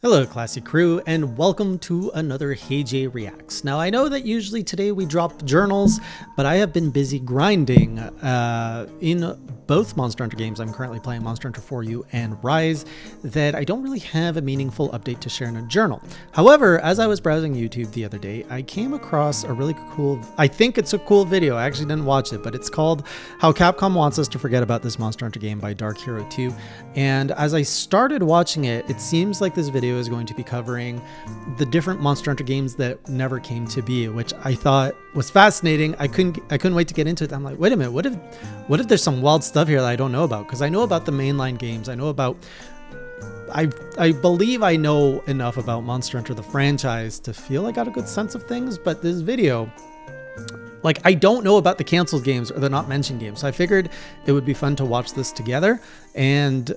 Hello Classy Crew and welcome to another Hey J Reacts. Now I know that usually today we drop journals, but I have been busy grinding in both Monster Hunter games. I'm currently playing Monster Hunter 4U and Rise, that I don't really have a meaningful update to share in a journal. However, as I was browsing YouTube the other day, I came across a really cool, I think it's a cool video. I actually didn't watch it, but it's called How Capcom Wants Us to Forget About This Monster Hunter Game by Dark Hero 2. And as I started watching it, it seems like this video is going to be covering the different Monster Hunter games that never came to be, which I thought was fascinating. I couldn't wait to get into it. I'm like, wait a minute, what if there's some wild stuff here that I don't know about? Because I know about the mainline games. I know about, I believe I know enough about Monster Hunter the franchise to feel I got a good sense of things, but this video, like, I don't know about the canceled games or the not mentioned games. So I figured it would be fun to watch this together, and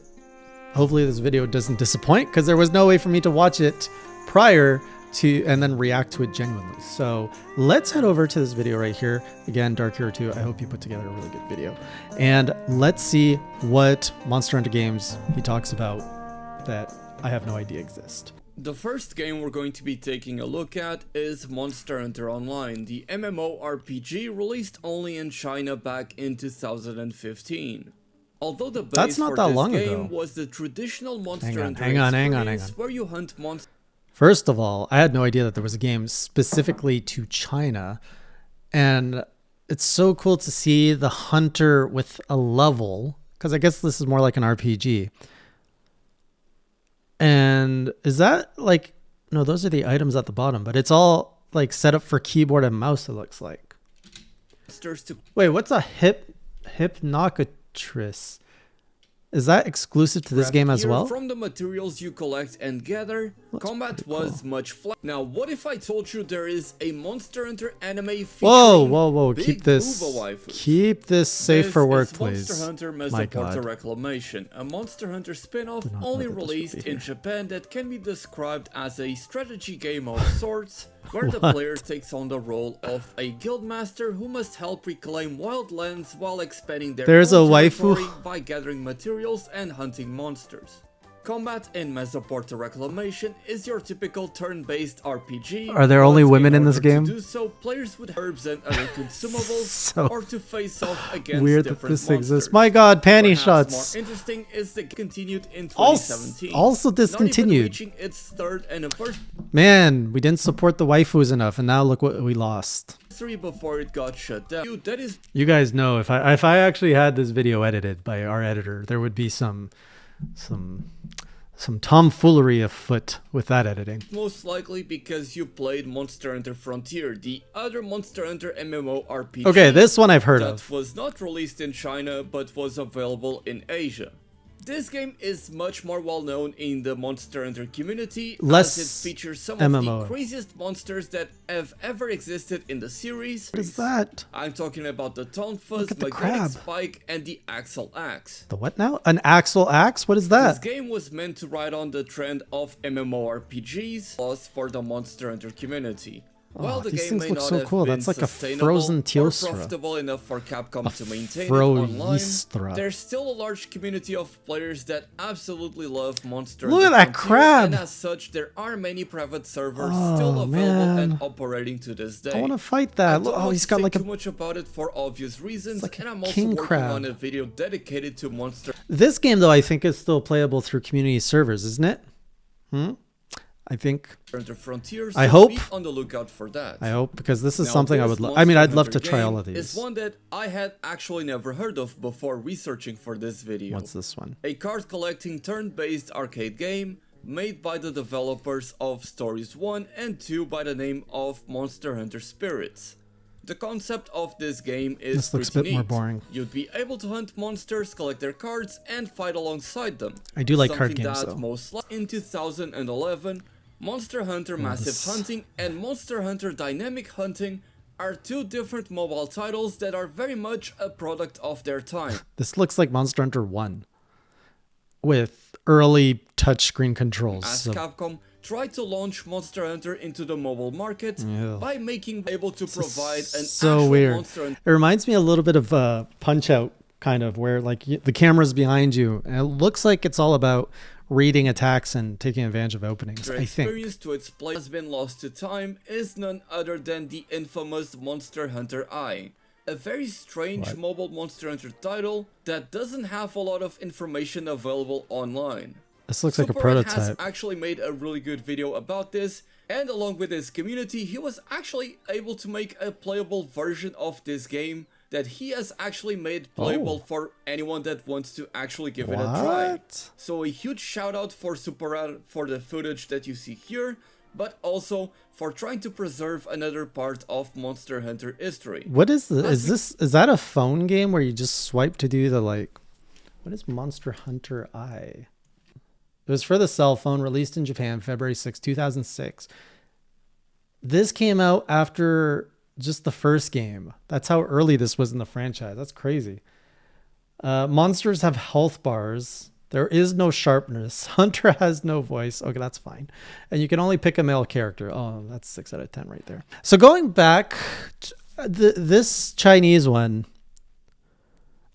hopefully this video doesn't disappoint, because there was no way for me to watch it prior to and then react to it genuinely. So let's head over to this video right here. Again, Dark Hero 2, I hope you put together a really good video. And let's see what Monster Hunter games he talks about that I have no idea exist. The first game we're going to be taking a look at is Monster Hunter Online, the MMORPG released only in China back in 2015. Although the base for this game was the traditional Monster Hunter experience where you hunt monsters. First of all, I had no idea that there was a game specifically to China, and it's so cool to see the hunter with a level, because I guess this is more like an RPG. And is that like, no, those are the items at the bottom, but it's all like set up for keyboard and mouse, it looks like. Wait, what's a hypnocatrice? Is that exclusive to this game as well? From the materials you collect and gather, combat was much flat. Now, what if I told you there is a Monster Hunter anime featuring whoa, keep this safe for work, please. Monster Hunter Mesoporta Reclamation, a Monster Hunter spin-off only released in Japan that can be described as a strategy game of sorts, where the player takes on the role of a guildmaster who must help reclaim wild lands while expanding their own territory by gathering materials and hunting monsters. Combat in Mesoporta Reclamation is your typical turn-based RPG. Are there only women in this game? To do so, players with herbs and other consumables, or to face off against weird different that this monsters. exists. My God, panty shots. More interesting is that it continued in 2017. Also discontinued. Not even reaching its third and first. Man, we didn't support the waifus enough, and now look what we lost. Before it got shut down. You guys know, if I actually had this video edited by our editor, there would be some tomfoolery afoot with that editing. Most likely because you played Monster Hunter Frontier, the other Monster Hunter MMORPG. Okay, this one I've heard of. That was not released in China, but was available in Asia. This game is much more well known in the Monster Hunter community, as it features some of the craziest monsters that have ever existed in the series. What is that? I'm talking about the Tonfas, Magnetic Spike, and the Axle Axe. The what now? An Axle Axe? What is that? This game was meant to ride on the trend of MMORPGs, plus for the Monster Hunter community. While the game may not have been that's like a frozen Teostra. Profitable enough for Capcom to maintain it online, Teostra. There's still a large community of players that absolutely love Monster Hunter. Look at that crab! And as such, there are many private servers still available and operating to this day. I want to fight that. Look, he's got like too much about it for obvious reasons, like and I'm also working on a video dedicated to Monster. This game, though, I think is still playable through community servers, isn't it? I think. Frontiers, I hope. Be on the lookout for that. I hope, because this is something I would love. I mean, I'd love to try all of these. It's one that I had actually never heard of before researching for this video. What's this one? A card collecting turn-based arcade game made by the developers of Stories 1 and 2 by the name of Monster Hunter Spirits. The concept of this game is this looks a bit more boring. You'd be able to hunt monsters, collect their cards, and fight alongside them. I do like card games, though. Most in 2011, Monster Hunter Massive Hunting and Monster Hunter Dynamic Hunting are two different mobile titles that are very much a product of their time. This looks like Monster Hunter 1 with early touchscreen controls. As Capcom tried to launch Monster Hunter into the mobile market by making able to provide an actual Monster Hunter. It reminds me a little bit of Punch-Out, kind of, where like the camera's behind you and it looks like it's all about reading attacks and taking advantage of openings, The I think. experience to its play has been lost to time is none other than the infamous Monster Hunter I. A very strange mobile Monster Hunter title that doesn't have a lot of information available online. This looks like a Super Red has prototype. actually made a really good video about this, and along with his community, he was actually able to make a playable version of this game that he has actually made playable for anyone that wants to actually give it a try. What? So a huge shout out for Super Red for the footage that you see here, but also for trying to preserve another part of Monster Hunter history. What is this? Is that a phone game where you just swipe to do the like? What is Monster Hunter I? It was for the cell phone, released in Japan February 6, 2006. This came out after just the first game. That's how early this was in the franchise. That's crazy. Monsters have health bars. There is no sharpness. Hunter has no voice. Okay, that's fine. And you can only pick a male character. Oh, that's 6 out of 10 right there. So going back, this Chinese one,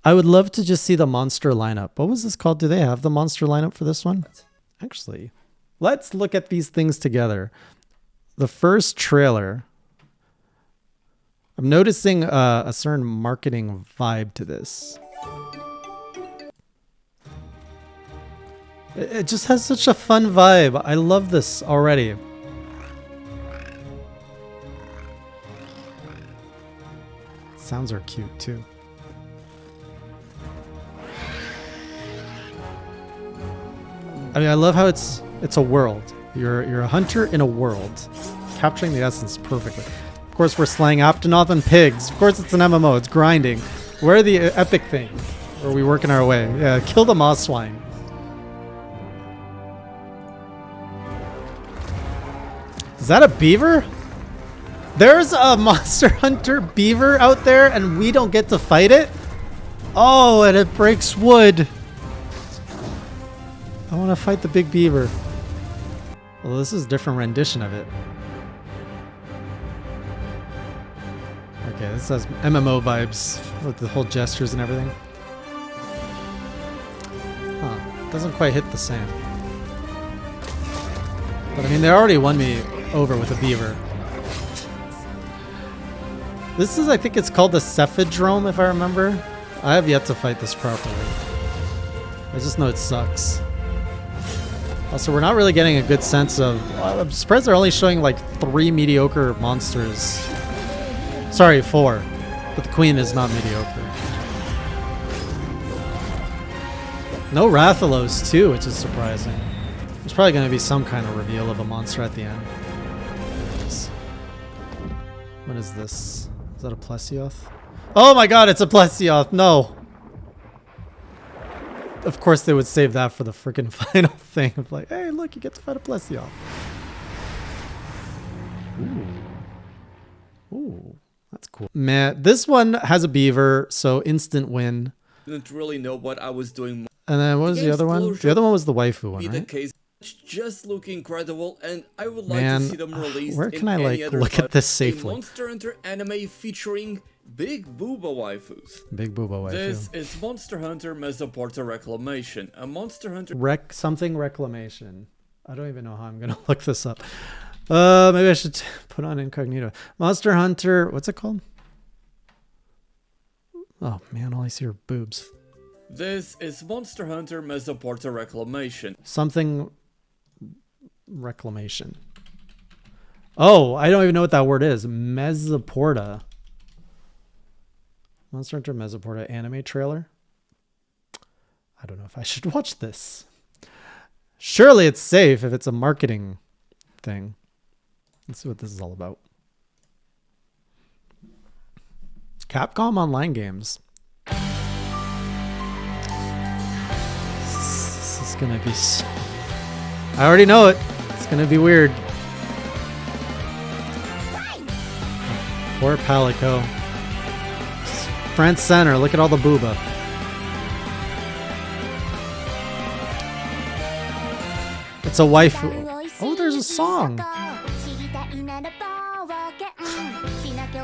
I would love to just see the monster lineup. What was this called? Do they have the monster lineup for this one? Actually, let's look at these things together. The first trailer, I'm noticing a certain marketing vibe to this. It just has such a fun vibe. I love this already. Sounds are cute too. I mean, I love how it's a world. You're a hunter in a world, capturing the essence perfectly. Of course, we're slaying Aptonoth and pigs. Of course, it's an MMO. It's grinding. Where are the epic things? Or are we working our way? Yeah, kill the moss swine. Is that a beaver? There's a Monster Hunter beaver out there, and we don't get to fight it? Oh, and it breaks wood. I want to fight the big beaver. Well, this is a different rendition of it. Okay, this has MMO vibes with the whole gestures and everything. Huh. Doesn't quite hit the same. But I mean, they already won me over with a beaver. This is, I think it's called the Cephadrome, if I remember. I have yet to fight this properly. I just know it sucks. Also, we're not really getting a good sense of... I'm surprised they're only showing like 3 mediocre monsters. Sorry, 4. But the queen is not mediocre. No Rathalos too, which is surprising. There's probably going to be some kind of reveal of a monster at the end. What is this? Is that a Plesioth? Oh my god, it's a Plesioth! No! Of course they would save that for the freaking final thing of like, hey, look, you get to fight a Plesioth. Ooh, that's cool. Man, this one has a beaver, so instant win. Didn't really know what I was doing. And then what was the other one? The other one was the waifu one, right? Case just look incredible, and I would like to see them released. Where can I any like other look at this a safely? Monster Hunter anime featuring Big Booba waifus. Big Booba waifu. This is Monster Hunter Mesoporta Reclamation, a Monster Hunter something reclamation. I don't even know how I'm gonna look this up. Maybe I should put on incognito. Monster Hunter, what's it called? Oh man, all I see are boobs. This is Monster Hunter Mesoporta Reclamation. Something reclamation. Oh, I don't even know what that word is. Mesoporta. Monster Hunter Mesoporta anime trailer. I don't know if I should watch this. Surely it's safe if it's a marketing thing. Let's see what this is all about. Capcom Online Games. This is gonna be... I already know it. It's gonna be weird. Poor Palico. Front center, look at all the booba. It's a waifu. Oh, there's a song.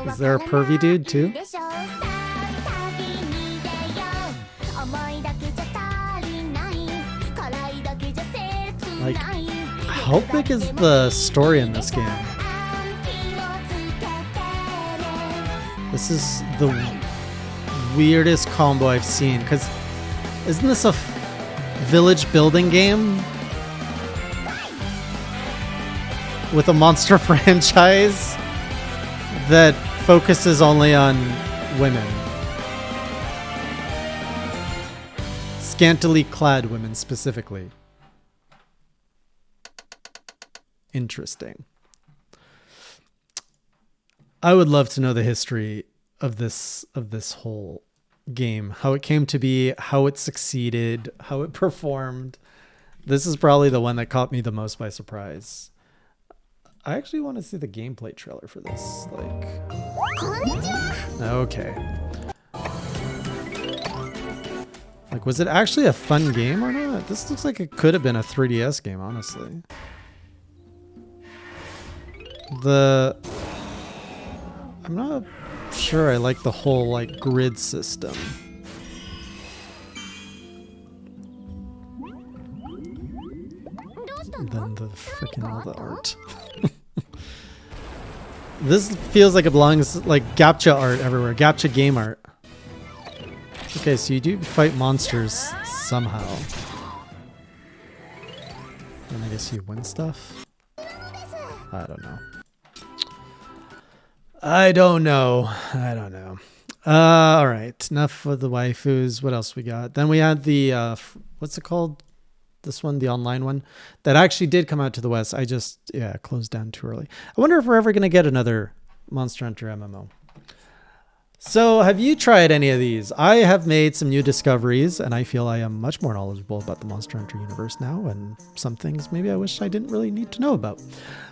Is there a pervy dude too? Like, how big is the story in this game? This is the weirdest combo I've seen, because isn't this a village building game with a monster franchise that focuses only on women? Scantily clad women specifically. Interesting. I would love to know the history of this whole game, how it came to be, how it succeeded, how it performed. This is probably the one that caught me the most by surprise. I actually want to see the gameplay trailer for this. Okay. Like, was it actually a fun game or not? This looks like it could have been a 3DS game, honestly. I'm not sure I like the whole, like, grid system. And then the freaking all the art. This feels like it belongs, like, Gacha art everywhere. Gacha game art. Okay, so you do fight monsters somehow. And I guess you win stuff? I don't know. I don't know. All right, enough of the waifus. What else we got? Then we had the, what's it called? This one, the online one, that actually did come out to the West. I just, closed down too early. I wonder if we're ever going to get another Monster Hunter MMO. So have you tried any of these? I have made some new discoveries, and I feel I am much more knowledgeable about the Monster Hunter universe now, and some things maybe I wish I didn't really need to know about.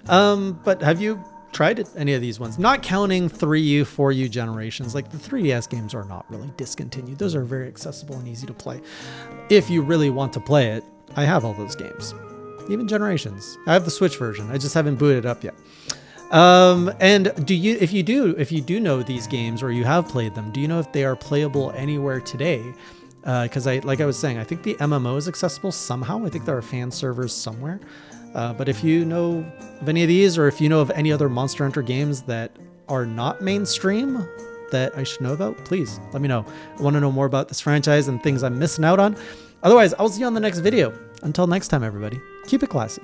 But have you tried any of these ones? Not counting 3U, 4U generations. Like, the 3DS games are not really discontinued. Those are very accessible and easy to play. If you really want to play it, I have all those games. Even Generations. I have the Switch version. I just haven't booted it up yet. And if you do know these games, or you have played them, do you know if they are playable anywhere today? Because like I was saying, I think the MMO is accessible somehow. I think there are fan servers somewhere. But if you know of any of these, or if you know of any other Monster Hunter games that are not mainstream that I should know about, please let me know. I want to know more about this franchise and things I'm missing out on. Otherwise, I'll see you on the next video. Until next time, everybody, keep it classy.